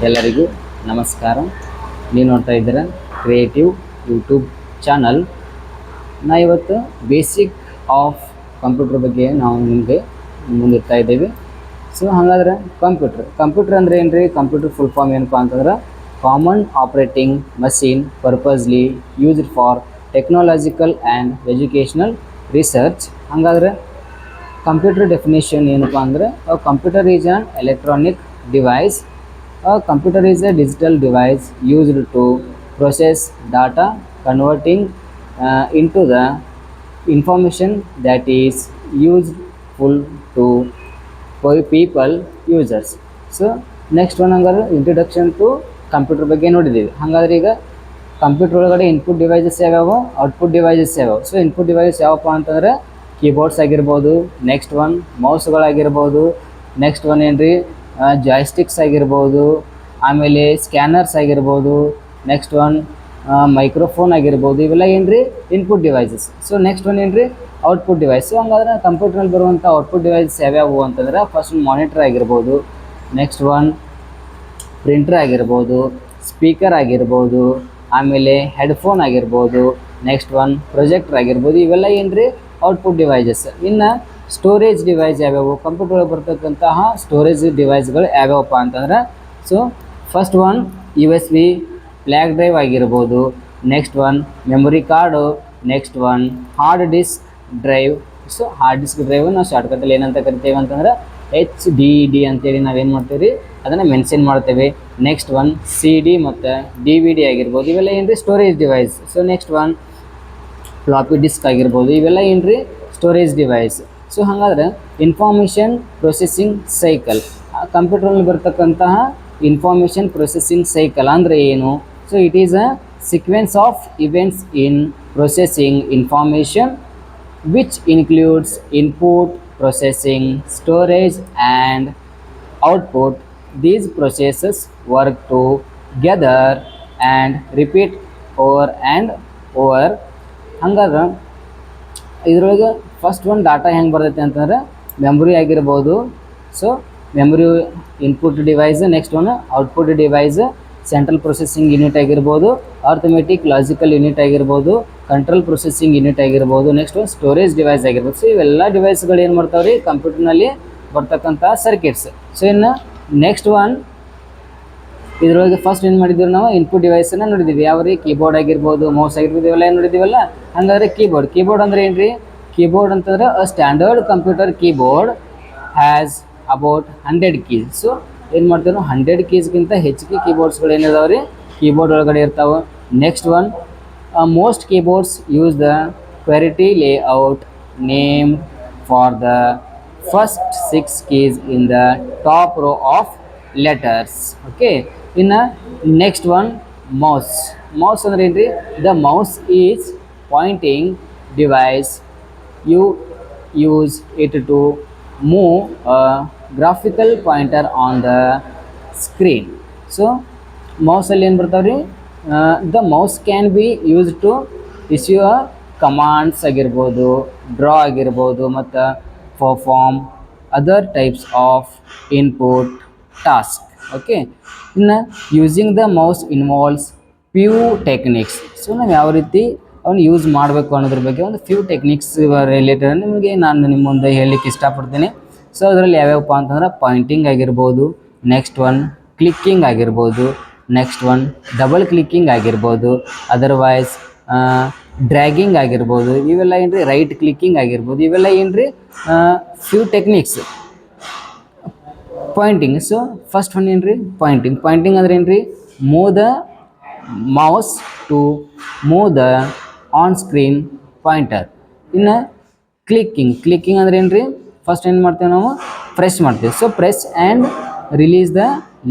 ಎಲ್ಲರಿಗೂ ನಮಸ್ಕಾರ. ನೀವು ನೋಡ್ತಾ ಇದ್ದೀರಾ ಕ್ರಿಯೇಟಿವ್ ಯೂಟ್ಯೂಬ್ ಚಾನಲ್. ಇವತ್ತು ಬೇಸಿಕ್ ಆಫ್ ಕಂಪ್ಯೂಟರ್ ಬಗ್ಗೆ ನಾವು ನಿಮಗೆ ಮುಂದಿರ್ತಾ ಇದ್ದೇವೆ. ಸೊ ಹಾಗಾದ್ರೆ ಕಂಪ್ಯೂಟರ್ ಅಂದರೆ ಏನು ರೀ? ಕಂಪ್ಯೂಟರ್ ಫುಲ್ ಫಾರ್ಮ್ ಏನಪ್ಪ ಅಂತಂದ್ರೆ common operating machine purposely used for technological and educational research. ಹಾಗಾದ್ರೆ ಕಂಪ್ಯೂಟರ್ ಡೆಫಿನೇಷನ್ ಏನಪ್ಪ ಅಂದರೆ computer is on electronic device. A computer is a digital device used to process data, converting into the information that is useful to people users. So next one ಹಂಗಾದ್ರೆ introduction to computer ಬಗ್ಗೆ ನೋಡಿದ್ದೀವಿ. ಹಾಗಾದ್ರೆ ಈಗ computer ಒಳಗಡೆ input devices ಯಾವ್ಯಾವು, output devices ಯಾವ್ಯಾವು? So input device ಯಾವಪ್ಪ ಅಂತಂದರೆ keyboards ಆಗಿರ್ಬೋದು, ನೆಕ್ಸ್ಟ್ ಒನ್ ಮೌಸ್ಗಳಾಗಿರ್ಬೋದು, ನೆಕ್ಸ್ಟ್ ಒನ್ ಏನ್ರಿ ಜಾಯ್ಸ್ಟಿಕ್ಸ್ ಆಗಿರ್ಬೋದು, ಆಮೇಲೆ ಸ್ಕ್ಯಾನರ್ಸ್ ಆಗಿರ್ಬೋದು, ನೆಕ್ಸ್ಟ್ ಒನ್ ಮೈಕ್ರೋಫೋನ್ ಆಗಿರ್ಬೋದು. ಇವೆಲ್ಲ ಏನ್ರಿ input devices. So next one ಏನ್ರಿ ಔಟ್ಪುಟ್ ಡಿವೈಸ್. ಸೊ ಹಂಗಾದ್ರೆ ಕಂಪ್ಯೂಟರ್ನಲ್ಲಿ ಬರುವಂಥ ಔಟ್ಪುಟ್ ಡಿವೈಸಸ್ ಯಾವ್ಯಾವು ಅಂತಂದ್ರೆ ಫಸ್ಟ್ ಮಾನಿಟರ್ ಆಗಿರ್ಬೋದು, ನೆಕ್ಸ್ಟ್ ಒನ್ ಪ್ರಿಂಟರ್ ಆಗಿರ್ಬೋದು, ಸ್ಪೀಕರ್ ಆಗಿರ್ಬೋದು, ಆಮೇಲೆ ಹೆಡ್ಫೋನ್ ಆಗಿರ್ಬೋದು, ನೆಕ್ಸ್ಟ್ ಒನ್ ಪ್ರೊಜೆಕ್ಟರ್ ಆಗಿರ್ಬೋದು. ಇವೆಲ್ಲ ಏನ್ರಿ ಔಟ್ಪುಟ್ ಡಿವೈಸಸ್. ಇನ್ನು ಸ್ಟೋರೇಜ್ ಡಿವೈಸ್ ಯಾವ್ಯಾವು? ಕಂಪ್ಯೂಟರ್ ಒಳಗೆ ಬರ್ತಕ್ಕಂತಹ ಸ್ಟೋರೇಜ್ ಡಿವೈಸ್ಗಳು ಯಾವ್ಯಾವಪ್ಪ ಅಂತಂದ್ರೆ so first one USB flash drive ಆಗಿರ್ಬೋದು, next one memory card, next one hard disk drive. So hard disk drive ನಾವು ಶಾರ್ಟ್ಕಟ್ಟಲ್ಲಿ ಏನಂತ ಕರಿತೇವೆ ಅಂತಂದ್ರೆ HDD ಅಂತೇಳಿ ನಾವೇನು ಮಾಡ್ತೀವಿ ಅದನ್ನು ಮೆನ್ಷನ್ ಮಾಡ್ತೇವೆ. ನೆಕ್ಸ್ಟ್ ಒನ್ CD ಮತ್ತು DVD ಆಗಿರ್ಬೋದು. ಇವೆಲ್ಲ ಏನ್ರಿ storage device. So next one floppy disk ಆಗಿರ್ಬೋದು. ಇವೆಲ್ಲ ಏನ್ರಿ ಸ್ಟೋರೇಜ್ ಡಿವೈಸ್. ಸೊ ಹಾಗಾದ್ರೆ ಇನ್ಫಾರ್ಮೇಷನ್ ಪ್ರೊಸೆಸಿಂಗ್ ಸೈಕಲ್, ಕಂಪ್ಯೂಟರ್ನಲ್ಲಿ ಬರ್ತಕ್ಕಂತಹ ಇನ್ಫಾರ್ಮೇಷನ್ ಪ್ರೊಸೆಸಿಂಗ್ ಸೈಕಲ್ ಅಂದರೆ ಏನು? So it is a sequence of events in processing information which includes input, processing, storage and output. These processes work together and repeat over and over. ಹಂಗಾದ್ರೆ ಇದ್ರೊಳಗೆ first ಒಂದು data ಹೆಂಗೆ ಬರ್ತೈತೆ ಅಂತಂದ್ರೆ memory ಆಗಿರ್ಬೋದು. So memory input device, next one output device, central processing unit ಆಗಿರ್ಬೋದು, arithmetic logical unit ಆಗಿರ್ಬೋದು, control processing unit ಆಗಿರ್ಬೋದು, ನೆಕ್ಸ್ಟ್ ಒನ್ ಸ್ಟೋರೇಜ್ ಡಿವೈಸ್ ಆಗಿರ್ಬೋದು. ಸೊ ಇವೆಲ್ಲ ಡಿವೈಸ್ಗಳು ಏನು ಮಾಡ್ತಾವೆ ರೀ ಕಂಪ್ಯೂಟರ್ನಲ್ಲಿ ಬರ್ತಕ್ಕಂಥ ಸರ್ಕಿಟ್ಸ್. ಸೊ ಇನ್ನು ನೆಕ್ಸ್ಟ್ ಒನ್ ಇದರೊಳಗೆ ಫಸ್ಟ್ ಏನು ಮಾಡಿದ್ದೀವಿ ನಾವು ಇನ್ಪುಟ್ ಡಿವೈಸನ್ನು ನೋಡಿದ್ದೀವಿ. ಯಾವ ರೀ ಕೀಬೋರ್ಡ್ ಆಗಿರ್ಬೋದು, ಮೌಸ್ ಆಗಿರ್ಬೋದು, ಇವೆಲ್ಲ ಏನು ನೋಡಿದ್ದೀವಲ್ಲ. ಹಾಗಾದರೆ ಕೀಬೋರ್ಡ್ ಅಂದರೆ ಏನು ರೀ? ಕೀಬೋರ್ಡ್ ಅಂತಂದ್ರೆ ಅ standard computer keyboard has about 100 keys. So ಏನು ಮಾಡ್ತೀವಿ ನಾವು 100 ಕೀಸ್ಗಿಂತ ಹೆಚ್ಚಿಗೆ ಕೀಬೋರ್ಡ್ಸ್ಗಳು ಏನಿದಾವೆ ರೀ ಕೀಬೋರ್ಡ್ ಒಳಗಡೆ ಇರ್ತಾವೆ. Next one most keyboards use the qwerty layout name for the first 6 keys in the top row of letters. Okay. ಇನ್ನು ನೆಕ್ಸ್ಟ್ ಒನ್ ಮೌಸ್ ಅಂದ್ರೆ ಏನು ರೀ? The mouse is pointing device. You use it to move a graphical pointer on the screen. So mouse ಅಲ್ಲಿ ಏನು ಬರ್ತಾವೆ ರೀ? The mouse can be used to issue a commands ಆಗಿರ್ಬೋದು, draw ಆಗಿರ್ಬೋದು, ಮತ್ತು perform other types of input task. Okay. ಇನ್ನು using the mouse involves few techniques. So ನಾವು ಯಾವ ರೀತಿ ಅವನು ಯೂಸ್ ಮಾಡಬೇಕು ಅನ್ನೋದ್ರ ಬಗ್ಗೆ ಒಂದು ಫ್ಯೂ ಟೆಕ್ನಿಕ್ಸ್ ರಿಲೇಟೆಡ್ ನಿಮಗೆ ನಾನು ನಿಮ್ಮ ಮುಂದೆ ಹೇಳಲಿಕ್ಕೆ ಇಷ್ಟಪಡ್ತೀನಿ. ಸೊ ಅದರಲ್ಲಿ ಯಾವ್ಯಾವಪ್ಪ ಅಂತಂದ್ರೆ ಪಾಯಿಂಟಿಂಗ್ ಆಗಿರ್ಬೋದು, ನೆಕ್ಸ್ಟ್ ಒನ್ ಕ್ಲಿಕ್ಕಿಂಗ್ ಆಗಿರ್ಬೋದು, ನೆಕ್ಸ್ಟ್ ಒನ್ ಡಬಲ್ ಕ್ಲಿಕ್ಕಿಂಗ್ ಆಗಿರ್ಬೋದು, ಅದರ್ವೈಸ್ ಡ್ರ್ಯಾಗಿಂಗ್ ಆಗಿರ್ಬೋದು. ಇವೆಲ್ಲ ಏನು ರೀ ರೈಟ್ ಕ್ಲಿಕ್ಕಿಂಗ್ ಆಗಿರ್ಬೋದು. ಇವೆಲ್ಲ ಏನು ರೀ few techniques. Pointing. So first one ಏನು ರೀ ಪಾಯಿಂಟಿಂಗ್ ಅಂದ್ರೆ ಏನು ರೀ? Move the mouse to move the on screen pointer. ಇನ್ನು ಕ್ಲಿಕ್ಕಿಂಗ್ ಅಂದ್ರೆ ಏನು ರೀ? ಫಸ್ಟ್ ಏನು ಮಾಡ್ತೇವೆ ನಾವು ಪ್ರೆಸ್ ಮಾಡ್ತೀವಿ. So press and release the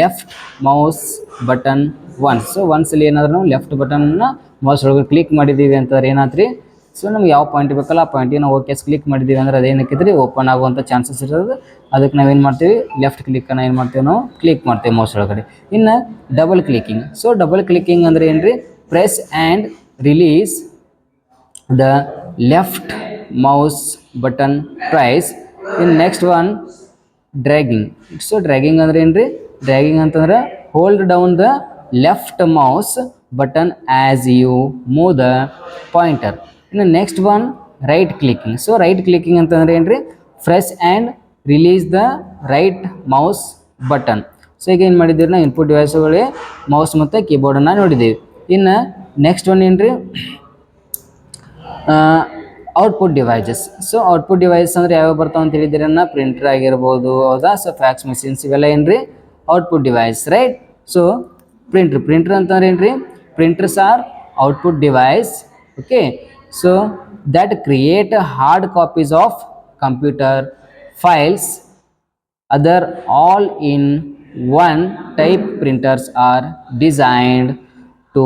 left mouse button once. So ಒಂದ್ಸಲಿ ಏನಾದರೂ ನಾವು ಲೆಫ್ಟ್ ಬಟನ್ನ ಮೌಸ್ ಒಳಗೆ ಕ್ಲಿಕ್ ಮಾಡಿದ್ದೀವಿ ಅಂತಂದ್ರೆ ಏನಾತ್ರಿ? ಸೊ ನಮ್ಗೆ ಯಾವ ಪಾಯಿಂಟ್ ಬೇಕಲ್ಲ ಆ ಪಾಯಿಂಟಿಗೆ ನಾವು ಓಕೆ ಕ್ಲಿಕ್ ಮಾಡಿದ್ದೀವಿ ಅಂದ್ರೆ ಅದೇನಕ್ಕಿದ್ರಿ ಓಪನ್ ಆಗುವಂಥ ಚಾನ್ಸಸ್ ಇರೋದು. ಅದಕ್ಕೆ ನಾವೇನು ಮಾಡ್ತೀವಿ ಲೆಫ್ಟ್ ಕ್ಲಿಕ್ಕನ್ನು ಏನು ಮಾಡ್ತೀವಿ ನಾವು ಕ್ಲಿಕ್ ಮಾಡ್ತೀವಿ ಮೌಸ್ ಒಳಗಡೆ. ಇನ್ನು double clicking. So double clicking ಅಂದರೆ ಏನು ರೀ? Press and release the left mouse button twice. In next one dragging. So dragging ಅಂದ್ರೆ ಏನು ರೀ? ಡ್ರ್ಯಾಗಿಂಗ್ ಅಂತಂದ್ರೆ hold down the left mouse button as you move the pointer. In the next one, right clicking. So right clicking ಅಂತಂದ್ರೆ ಏನ್ರಿ, press and release the right mouse button. So ಈಗ ಏನು ಮಾಡಿದ್ದೀವಿ ನಾವು ಇನ್ಪುಟ್ ಡಿವೈಸ್ಗಳೇ ಮೌಸ್ ಮತ್ತು ಕೀಬೋರ್ಡನ್ನು ನೋಡಿದ್ದೀವಿ. ಇನ್ನು ನೆಕ್ಸ್ಟ್ ಒನ್ ಏನ್ರಿ, output devices. So output device ಅಂದರೆ ಯಾವ್ಯಾವ ಬರ್ತಾವೆ ಅಂತ ಹೇಳಿದಿರನ್ನ, ಪ್ರಿಂಟರ್ ಆಗಿರ್ಬೋದು, ಹೌದಾ. ಸೊ ಫ್ಯಾಕ್ಸ್ ಮೆಷಿನ್ಸ್ ಇವೆಲ್ಲ ಏನ್ರಿ output device, right. So printer ಅಂತಂದ್ರೆ ಏನ್ರಿ, printers are output device, okay. So that create hard copies of computer files. Other all in one type printers are designed to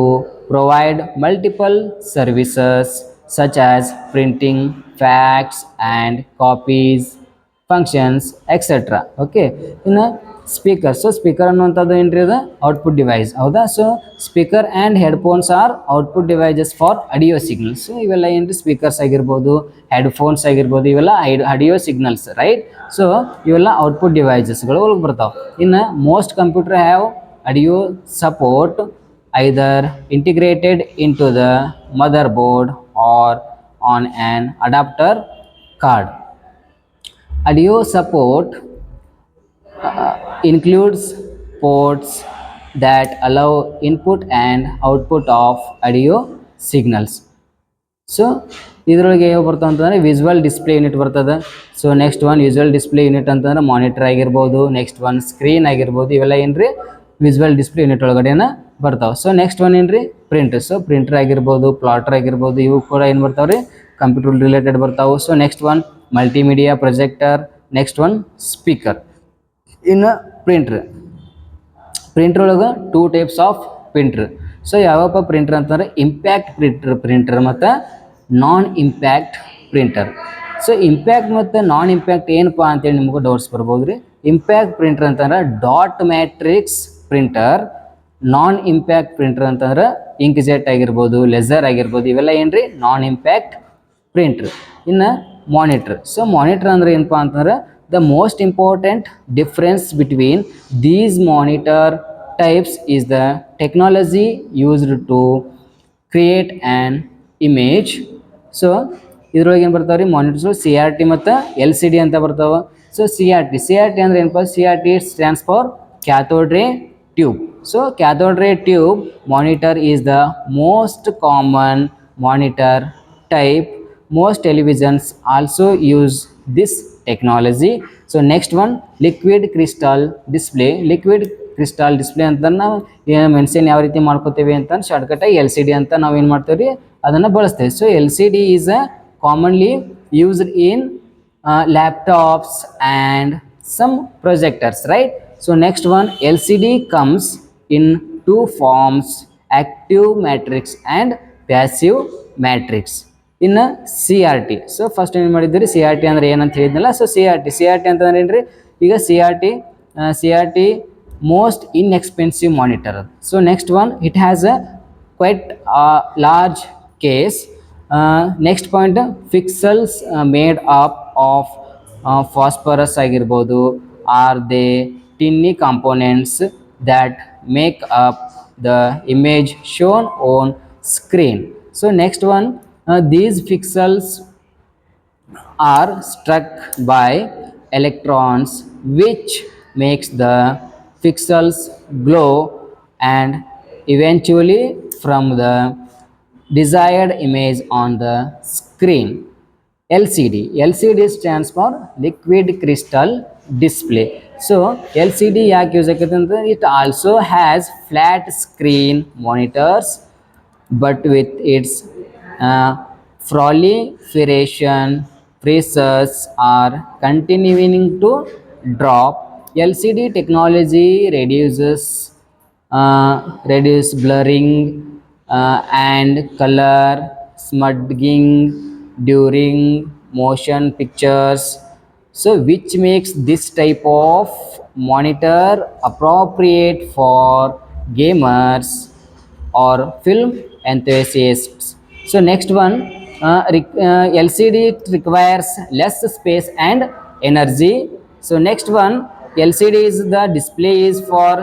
provide multiple services such as printing, fax and copies, functions, etc. Okay. ಇನ್ನು speaker. So speaker ಅನ್ನುವಂಥದ್ದು ಏನ್ರಿ, ಅದು output device, ಹೌದಾ. So speaker and headphones are output devices for audio signals. ಇವೆಲ್ಲ ಏನ್ರಿ, speakers ಆಗಿರ್ಬೋದು, headphones ಆಗಿರ್ಬೋದು, ಇವೆಲ್ಲ ಆಡಿಯೋ ಸಿಗ್ನಲ್ಸ್, ರೈಟ್. ಸೊ ಇವೆಲ್ಲ ಔಟ್ಪುಟ್ ಡಿವೈಸಸ್ಗಳು ಒಳಗೆ ಬರ್ತಾವೆ. ಇನ್ನು most computer have audio support either integrated into the motherboard or on an adapter card. Audio support includes ports that allow input and output of audio signals. So ಇದರೊಳಗೆ ಯಾವ ಬರ್ತಾವೆ ಅಂತಂದರೆ ವಿಜುವಲ್ ಡಿಸ್ಪ್ಲೇ ಯೂನಿಟ್ ಬರ್ತದೆ. So next one visual display unit ಅಂತಂದ್ರೆ monitor ಆಗಿರ್ಬೋದು, next one screen ಆಗಿರ್ಬೋದು, ಇವೆಲ್ಲ ಏನ್ರಿ ವಿಜುವಲ್ ಡಿಸ್ಪ್ಲೇ ಯೂನಿಟ್ ಒಳಗಡೆನ ಬರ್ತಾವೆ. ಸೊ ನೆಕ್ಸ್ಟ್ ಒನ್ ಏನ್ರಿ ಪ್ರಿಂಟರ್. ಸೊ ಪ್ರಿಂಟರ್ ಆಗಿರ್ಬೋದು, ಪ್ಲಾಟರ್ ಆಗಿರ್ಬೋದು, ಇವು ಕೂಡ ಏನು ಬರ್ತಾವೆ ರೀ, ಕಂಪ್ಯೂಟರ್ ರಿಲೇಟೆಡ್ ಬರ್ತಾವೆ. So next one multimedia projector, next one speaker. ಇನ್ನು ಪ್ರಿಂಟ್ರ್ ಒಳಗೆ ಟೂ ಟೈಪ್ಸ್ ಆಫ್ ಪ್ರಿಂಟ್ರ್. ಸೊ ಯಾವಪ್ಪ ಪ್ರಿಂಟ್ರ್ ಅಂತಂದ್ರೆ ಇಂಪ್ಯಾಕ್ಟ್ ಪ್ರಿಂಟರ್ ಮತ್ತು ನಾನ್ ಇಂಪ್ಯಾಕ್ಟ್ ಪ್ರಿಂಟರ್. ಸೊ ಇಂಪ್ಯಾಕ್ಟ್ ಮತ್ತು ನಾನ್ ಇಂಪ್ಯಾಕ್ಟ್ ಏನಪ್ಪ ಅಂತೇಳಿ ನಿಮಗೂ ಡೌಟ್ಸ್ ಬರ್ಬೋದು ರೀ. ಇಂಪ್ಯಾಕ್ಟ್ ಪ್ರಿಂಟರ್ ಅಂತಂದ್ರೆ ಡಾಟ್ ಮ್ಯಾಟ್ರಿಕ್ಸ್ ಪ್ರಿಂಟರ್, ನಾನ್ ಇಂಪ್ಯಾಕ್ಟ್ ಪ್ರಿಂಟರ್ ಅಂತಂದ್ರೆ ಇಂಕ್ಜೆಟ್ ಆಗಿರ್ಬೋದು, ಲೆಸರ್ ಆಗಿರ್ಬೋದು, ಇವೆಲ್ಲ ಏನ್ರಿ ನಾನ್ ಇಂಪ್ಯಾಕ್ಟ್ ಪ್ರಿಂಟ್ರ್. ಇನ್ನು ಮಾನಿಟ್ರ್. ಸೊ ಮಾನಿಟ್ರ್ ಅಂದ್ರೆ ಏನಪ್ಪ ಅಂತಂದ್ರೆ the most important difference between these monitor types is the technology used to create an image. So ಇದ್ರೊಳಗೆ ಏನು ಬರ್ತಾವೆ ರೀ ಮಾನಿಟರ್ಸು, CRT ಮತ್ತು LCD ಅಂತ ಬರ್ತಾವೆ. ಸೊ CRT ಅಂದ್ರೆ ಏನಪ್ಪ, CRT stands for cathode ray tube. So cathode ray tube monitor is the most common monitor type. Most televisions also use this technology. So next one, liquid crystal display. liquid crystal display ಅಂತ ನಾವು mention ಯಾವ ರೀತಿ ಮಾಡ್ಕೋತೀವಿ ಅಂತ shortcut ಆಗಿ LCD ಅಂತ ನಾವು ಏನು ಮಾಡ್ತೀವಿ ರೀ, ಅದನ್ನು ಬಳಸ್ತೇವೆ. So LCD is commonly used in laptops and some projectors, right. So next one, LCD comes in two forms, active matrix and passive matrix. ಇನ್ನು CRT. ಸೊ ಫಸ್ಟ್ ಏನು ಮಾಡಿದ್ದೀರಿ, CRT ಅಂದರೆ ಏನಂತ ಹೇಳಿದ್ನಲ್ಲ. ಸೊ CRT ಅಂತಂದ್ರೆ ಏನ್ರಿ, ಈಗ CRT most inexpensive monitor. So next one, it has a quite large case. Next point, pixels made up of phosphorus ಆಗಿರ್ಬೋದು, are they tiny components that make up the image shown on screen. So next one, these pixels are struck by electrons which makes the pixels glow and eventually from the desired image on the screen. LCD stands for liquid crystal display. So LCD ಯಾಕೆ use ಆಗುತ್ತೆ ಅಂದರೆ it also has flat screen monitors, but with its proliferation prices are continuing to drop. LCD technology reduce blurring and color smudging during motion pictures, so which makes this type of monitor appropriate for gamers or film enthusiasts. So next one, LCD requires less space and energy. So next one, LCD is the display is for